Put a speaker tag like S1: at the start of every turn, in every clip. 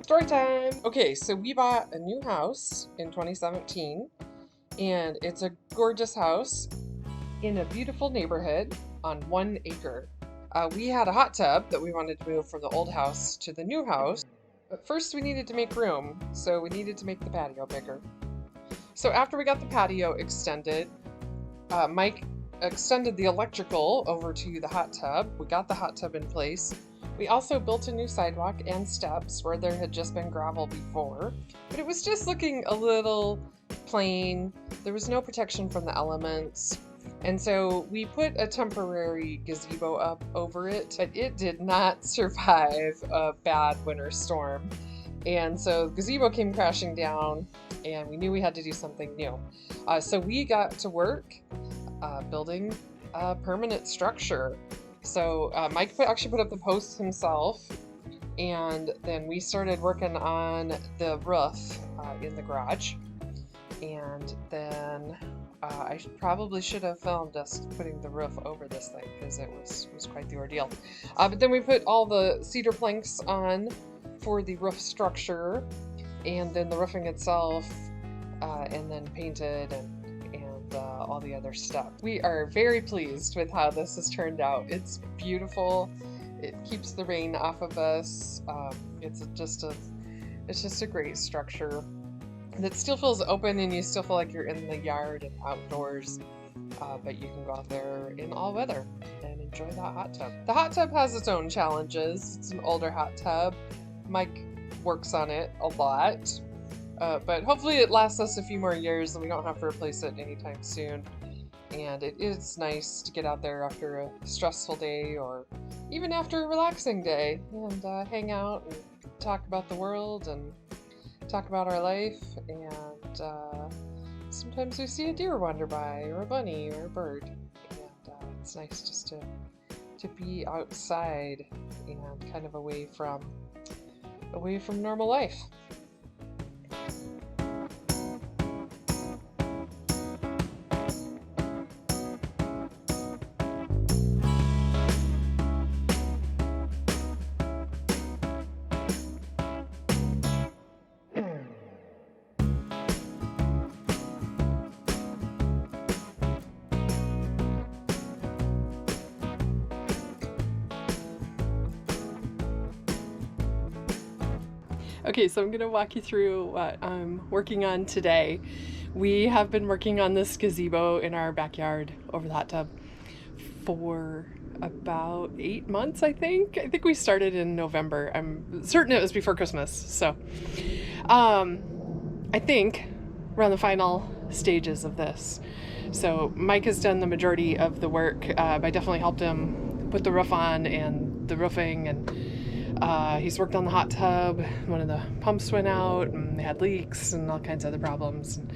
S1: Story time! Okay, so we bought a new house in 2017, and it's a gorgeous house in a beautiful neighborhood on 1 acre. We had a hot tub that we wanted to move from the old house to the new house, but first we needed to make room, so we needed to make the patio bigger. So after we got the patio extended, Mike extended the electrical over to the hot tub. We got the hot tub in place. We also built a new sidewalk and steps where there had just been gravel before, but it was just looking a little plain. There was no protection from the elements. And so we put a temporary gazebo up over it, but it did not survive a bad winter storm. And so the gazebo came crashing down, and we knew we had to do something new. So we got to work building a permanent structure. So Mike actually put up the posts himself, and then we started working on the roof in the garage. And then I probably should have filmed us putting the roof over this thing because it was quite the ordeal. But then we put all the cedar planks on for the roof structure, and then the roofing itself, and then painted and all the other stuff. We are very pleased with how this has turned out. It's beautiful. It keeps the rain off of us. It's just a great structure that still feels open, and you still feel like you're in the yard and outdoors, but you can go out there in all weather and enjoy that hot tub. The hot tub has its own challenges. It's an older hot tub. Mike works on it a lot. But hopefully it lasts us a few more years and we don't have to replace it anytime soon. And it is nice to get out there after a stressful day or even after a relaxing day and hang out and talk about the world and talk about our life. And sometimes we see a deer wander by, or a bunny, or a bird. And it's nice just to be outside and kind of away from normal life. Okay, so I'm going to walk you through what I'm working on today. We have been working on this gazebo in our backyard over the hot tub for about 8 months, I think. I think we started in November. I'm certain it was before Christmas. So I think we're on the final stages of this. So Mike has done the majority of the work. I definitely helped him put the roof on and the roofing, and he's worked on the hot tub. One of the pumps went out and they had leaks and all kinds of other problems. And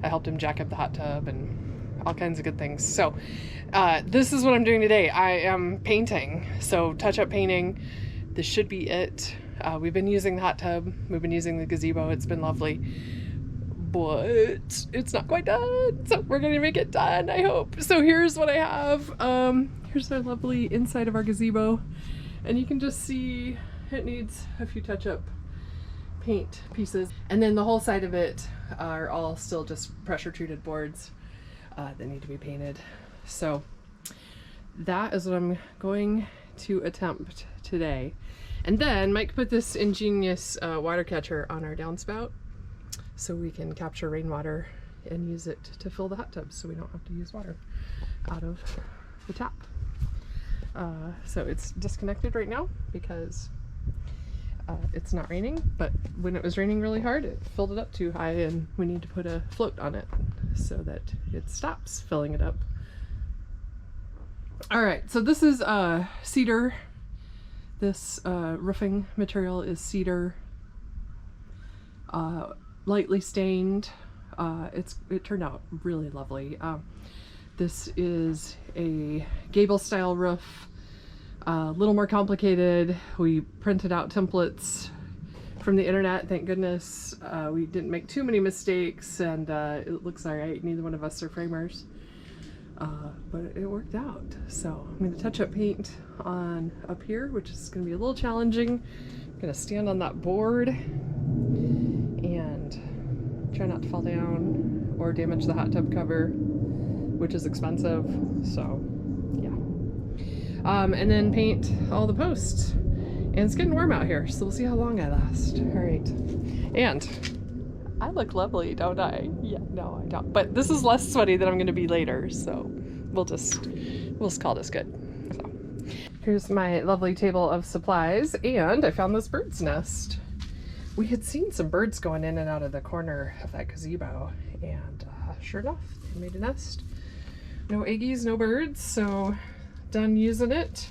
S1: I helped him jack up the hot tub and all kinds of good things. So this is what I'm doing today. I am painting. So touch-up painting. This should be it. We've been using the hot tub. We've been using the gazebo. It's been lovely. But it's not quite done. So we're going to make it done, I hope. So here's what I have. Here's our lovely inside of our gazebo. And you can just see it needs a few touch-up paint pieces. And then the whole side of it are all still just pressure-treated boards that need to be painted. So that is what I'm going to attempt today. And then Mike put this ingenious water catcher on our downspout so we can capture rainwater and use it to fill the hot tub so we don't have to use water out of the tap. So it's disconnected right now because it's not raining, but when it was raining really hard, it filled it up too high, and we need to put a float on it so that it stops filling it up. All right, so this is cedar. This roofing material is cedar, lightly stained. It turned out really lovely. This is a gable style roof, a little more complicated. We printed out templates from the internet, thank goodness. We didn't make too many mistakes, and it looks all right. Neither one of us are framers, but it worked out. So I'm going to touch up paint on up here, which is going to be a little challenging gonna stand on that board and try not to fall down or damage the hot tub cover, which is expensive. So yeah. And then paint all the posts. And it's getting warm out here, so we'll see how long I last. All right. And I look lovely, don't I? Yeah, no, I don't. But this is less sweaty than I'm gonna be later, so we'll just call this good. So here's my lovely table of supplies, and I found this bird's nest. We had seen some birds going in and out of the corner of that gazebo, and sure enough, they made a nest. No eggies, no birds, so done using it.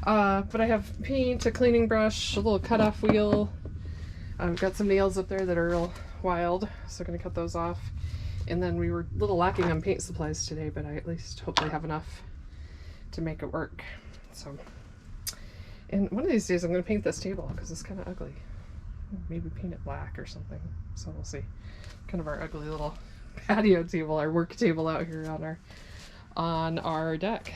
S1: But I have paint, a cleaning brush, a little cutoff wheel. I've got some nails up there that are real wild, so I'm gonna cut those off. And then we were a little lacking on paint supplies today, but I at least hopefully have enough to make it work. So, and one of these days I'm gonna paint this table because it's kind of ugly. Maybe paint it black or something. So we'll see. Kind of our ugly little patio table, our work table out here on our deck.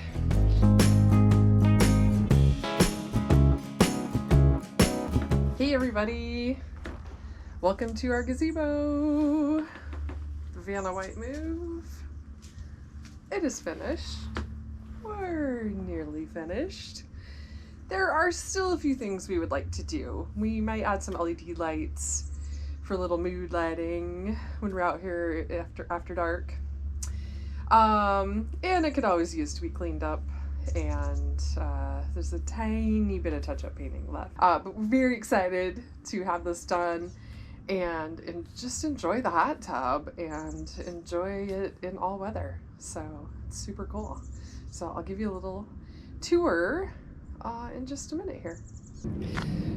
S1: Hey everybody! Welcome to our gazebo! The Vanna White move. It is finished. We're nearly finished. There are still a few things we would like to do. We might add some LED lights for a little mood lighting when we're out here after dark. And it could always use to be cleaned up. And there's a tiny bit of touch-up painting left. But we're very excited to have this done and just enjoy the hot tub and enjoy it in all weather. So it's super cool. So I'll give you a little tour in just a minute here.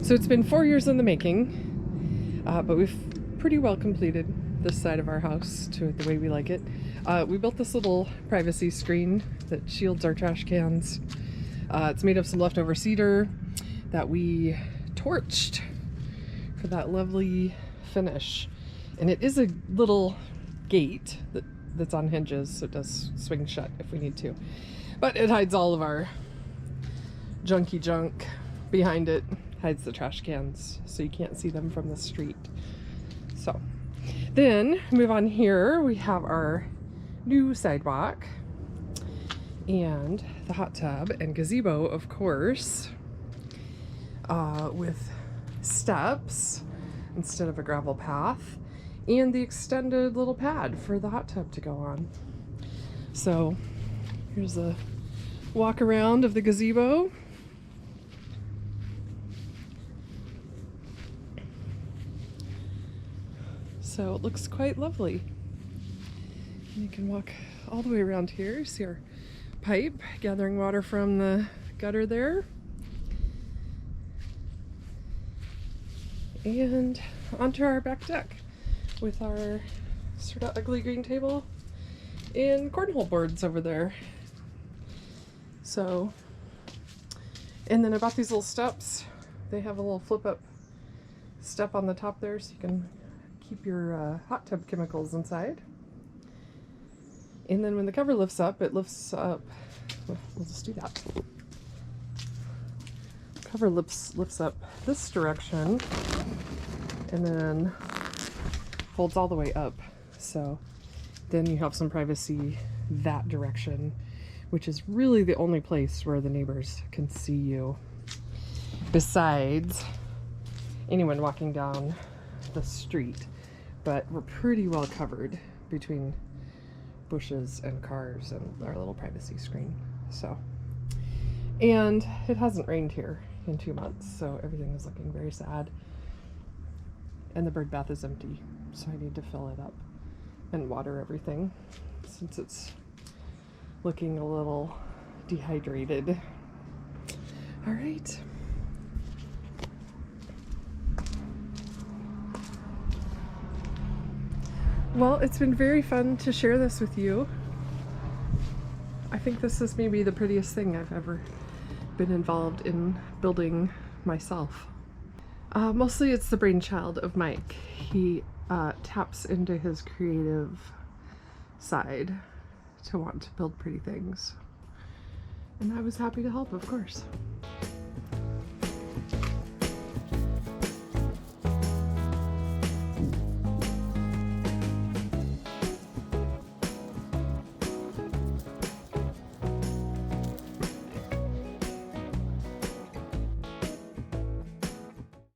S1: So it's been 4 years in the making, but we've pretty well completed this side of our house to the way we like it. We built this little privacy screen that shields our trash cans. It's made of some leftover cedar that we torched for that lovely finish. And it is a little gate that's on hinges, so it does swing shut if we need to. But it hides all of our junky junk behind it, hides the trash cans, so you can't see them from the street. So then move on here, we have our new sidewalk and the hot tub and gazebo, of course, with steps instead of a gravel path, and the extended little pad for the hot tub to go on. So here's a walk around of the gazebo. So it looks quite lovely. You can walk all the way around here. See our pipe gathering water from the gutter there. And onto our back deck with our sort of ugly green table and cornhole boards over there. So, and then I bought these little steps. They have a little flip up step on the top there so you can keep your hot tub chemicals inside. And then when the cover lifts up, it lifts up, we'll just do that. Cover lifts up this direction and then folds all the way up. So then you have some privacy that direction, which is really the only place where the neighbors can see you, besides anyone walking down the street. But we're pretty well covered between bushes and cars and our little privacy screen. So, and it hasn't rained here in 2 months, so everything is looking very sad. And the bird bath is empty, so I need to fill it up and water everything since it's looking a little dehydrated. All right. Well, it's been very fun to share this with you. I think this is maybe the prettiest thing I've ever been involved in building myself. Mostly it's the brainchild of Mike. He taps into his creative side to want to build pretty things. And I was happy to help, of course.